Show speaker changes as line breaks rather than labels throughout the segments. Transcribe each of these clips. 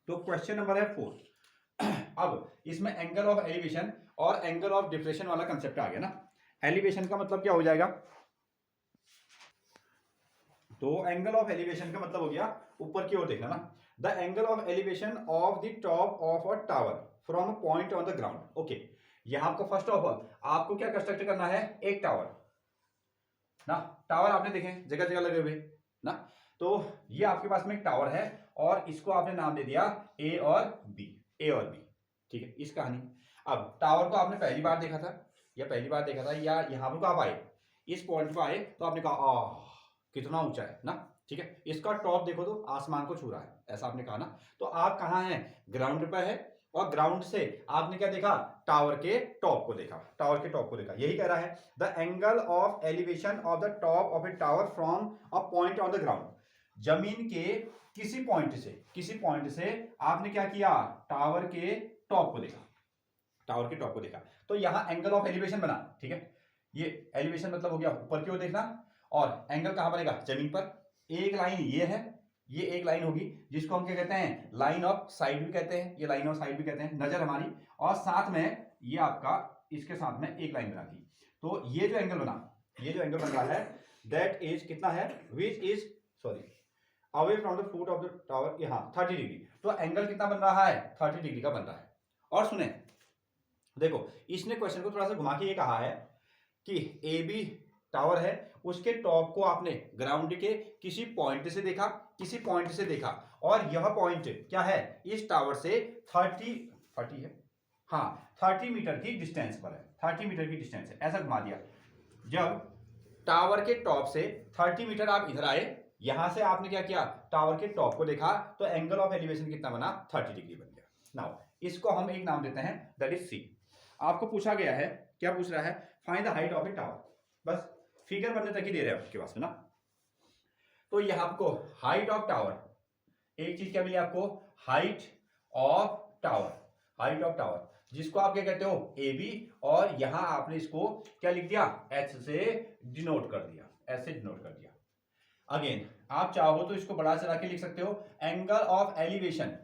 तो question number है 4। अब इसमें एंगल ऑफ एलिवेशन और एंगल ऑफ डिप्रेशन वाला कंसेप्ट आ गया ना। एलिवेशन का मतलब क्या हो जाएगा, तो एंगल ऑफ एलिवेशन का मतलब हो गया ऊपर की ओर देखना ना। The angle of elevation of the top of a tower from a point on the ground. Okay, यहां आपको फर्स्ट ऑफ ऑल आपको क्या कंस्ट्रक्ट करना है, एक टावर ना। टावर आपने देखे जगह जगह लगे हुए ना, तो ये आपके पास में एक टावर है और इसको आपने नाम दे दिया ए और बी, ए और बी। ठीक है, इस कहानी। अब टावर को आपने पहली बार देखा था या यहां पर आप आए, इस पॉइंट पर आए तो आपने कहा कितना ऊंचा है ना। ठीक है, इसका टॉप देखो तो आसमान को छू रहा है, ऐसा आपने कहा ना। तो आप कहाँ हैं, ग्राउंड पर है, और ग्राउंड से आपने क्या देखा, टावर के टॉप को देखा, टावर के टॉप को देखा। यही कह रहा है the angle of elevation of the top of A tower from a point on the ground. जमीन के किसी पॉइंट से आपने क्या किया, टावर के टॉप को देखा, टावर के टॉप को देखा। तो यहां एंगल ऑफ एलिवेशन बना। ठीक है, ये एलिवेशन मतलब हो गया ऊपर की ओर देखना, और एंगल कहां बनेगा, जमीन पर। एक लाइन ये है, ये एक लाइन होगी जिसको हम क्या कहते हैं, लाइन ऑफ साइड भी कहते हैं, ये लाइन ऑफ साइड भी कहते हैं, नजर हमारी। और साथ में ये आपका इसके साथ में एक लाइन बना दी। तो ये जो एंगल बना, ये जो एंगल बन रहा है दैट इज कितना है, which is sorry away from the foot of the tower, यहाँ 30 डिग्री। तो एंगल कितना बन रहा है, 30 डिग्री का बन रहा है। और सुने देखो, इसने क्वेश्चन को थोड़ा सा घुमा के ये कहा है कि ए बी टावर है, उसके टॉप को आपने ग्राउंड के किसी पॉइंट से देखा, और यह पॉइंट क्या है, इस टावर से 30 है, हाँ 30 मीटर की डिस्टेंस पर है, 30 मीटर की डिस्टेंस है, ऐसा घुमा दिया। जब टावर के टॉप से 30 मीटर आप इधर आए, यहां से आपने क्या किया, टावर के टॉप को देखा, तो एंगल ऑफ एलिवेशन कितना बना, 30 डिग्री बन गया। नाउ इसको हम एक नाम देते हैं, दैट इज सी। आपको पूछा गया है, क्या पूछ रहा है, find the height of A tower. बस फिगर बनने तक ही दे रहे हैं आपके पास में ना। तो यहां आपको हाइट ऑफ टावर, एक चीज क्या मिली आपको, height of tower, height of tower, जिसको आप क्या कहते हो, ए बी, और यहां आपने इसको क्या लिख दिया, एच से डिनोट कर दिया, एच से डिनोट कर दिया। अगेन आप चाहो तो इसको बढ़ा चढ़ा के लिख सकते हो, angle of elevation,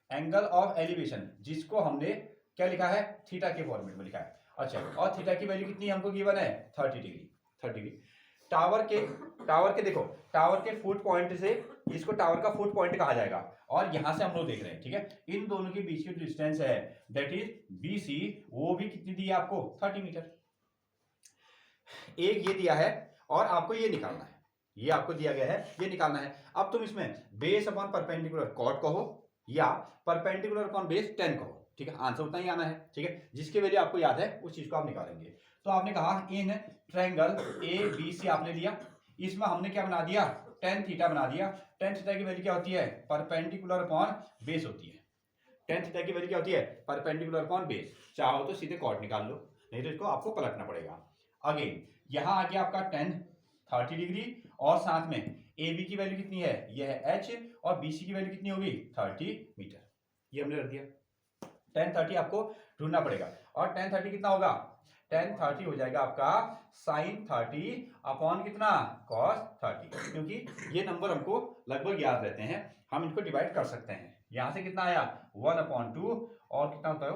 angle of elevation, जिसको हमने क्या लिखा है, थीटा के फॉर्मेट में लिखा है। अच्छा, और थीटा की वैल्यू कितनी हमको गिवन है, 30 डिग्री, 30 डिग्री। टावर के देखो, टावर के फुट पॉइंट से, इसको टावर का फुट पॉइंट कहा जाएगा, और यहां से हम लोग देख रहे हैं। ठीक है, इन दोनों के बीच की डिस्टेंस है दैट इज BC, वो भी कितनी दी है आपको, 30 मीटर। एक ये दिया है और आपको ये निकालना है, ये आपको दिया गया है, ये निकालना है। अब तुम इसमें बेस अपॉन परपेंडिकुलर कॉट कहो या परपेंडिकुलर अपॉन बेस 10 कहो। ठीक है, आंसर उतना ही आना है। ठीक है, जिसकी वैल्यू आपको याद है उस चीज को आप निकालेंगे। तो आपने कहा इन ट्रायंगल ABC आपने लिया, इसमें हमने क्या बना दिया, tan थीटा बना दिया। tan थीटा की वैल्यू क्या होती है, परपेंडिकुलर अपॉन बेस होती है। tan थीटा की वैल्यू क्या होती है, परपेंडिकुलर अपॉन बेस। चाहो तो सीधे कॉट निकाल लो, नहीं तो इसको आपको पलटना पड़ेगा। अगेन यहां आ गया आपका tan 30 डिग्री, और साथ में AB की वैल्यू कितनी है, यह है H, और BC की वैल्यू कितनी होगी, 30 मीटर। ये हमने रख दिया। tan 30 आपको ढूंढना पड़ेगा, और tan 30 कितना होगा, tan 30 हो जाएगा आपका sin 30 अपॉन कितना, cos 30, क्योंकि ये नंबर हमको लगभग याद रहते हैं, हम इनको डिवाइड कर सकते हैं। यहां से कितना आया, 1/2, और कितना होता है,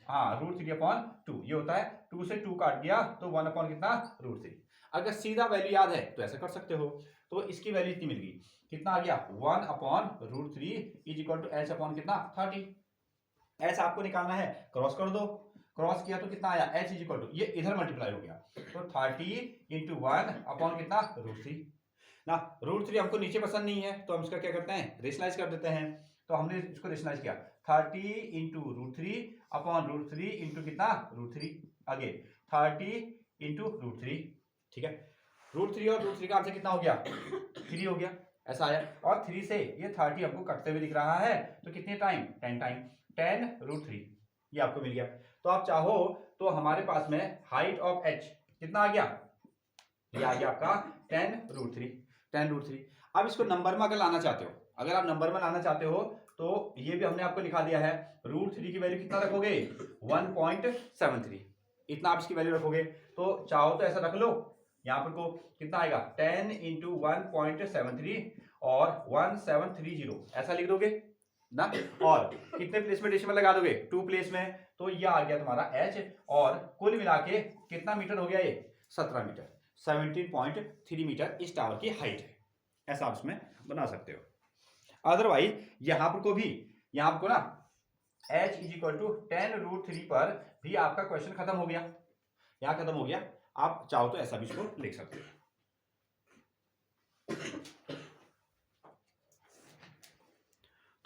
हाँ √3/2, ये होता है, 2 से 2 काट दिया तो 1 अपॉन कितना, √3। अगर सीधा वैल्यू याद है तो ऐसा कर सकते हो। तो इसकी वैल्यू इतनी मिल गई, कितना आ गया, 1/√3 is equal to H upon कितना, 30। एच आपको निकालना है, क्रॉस कर दो, क्रॉस किया तो कितना आया, H इज इक्वल टू, ये इधर मल्टीप्लाई हो गया, तो 30 इंटू 1 अपॉन कितना, √3 ना। √3 हमको नीचे पसंद नहीं है, तो हम इसका क्या करते हैं, रेशनलाइज कर देते हैं। तो हमने इसको रेशनलाइज किया, 30 इंटू √3 अपॉन √3 इंटू कितना, √3, अगेन 30 इंटू √3। ठीक है, √3 और √3 का आंसर कितना हो गया, 3 हो गया, ऐसा आया। और 3 से ये 30 हमको कटते हुए दिख रहा है, तो कितने टाइम, 10 टाइम, 10 √3, ये आपको मिल गया। तो आप चाहो तो हमारे पास में हाइट ऑफ H कितना आ गया, ये आ गया आपका 10 √3, 10 √3। अब इसको नंबर में अगर लाना चाहते हो, अगर आप नंबर में लाना चाहते हो, तो ये भी हमने आपको लिखा दिया है, √3 की वैल्यू कितना रखोगे, 1.73, इतना आप इसकी वैल्यू रखोगे। तो चाहो तो ऐसा रख लो, यहाँ पर को कितना आएगा, 10 इंटू 1.73 और 1730, ऐसा लिख दोगे। ना, और कितने प्लेस में डेसिमल लगा दोगे, 2 प्लेस में, तो ये आ गया तुम्हारा h, और कुल मिला के कितना मीटर हो गया ये, 17 मीटर, 17.3 मीटर इस टावर की हाइट है। ऐसा आप इसमें बना सकते हो। अदरवाइज यहाँ पर को भी, यहाँ आपको ना h इज इक्वल टू 10√3 पर भी आपका क्वेश्चन खत्म हो गया, यहाँ खत्म हो गया। आप चाहो तो ऐसा भी इसको लिख सकते हो।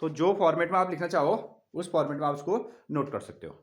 तो जो फॉर्मेट में आप लिखना चाहो उस फॉर्मेट में आप उसको नोट कर सकते हो।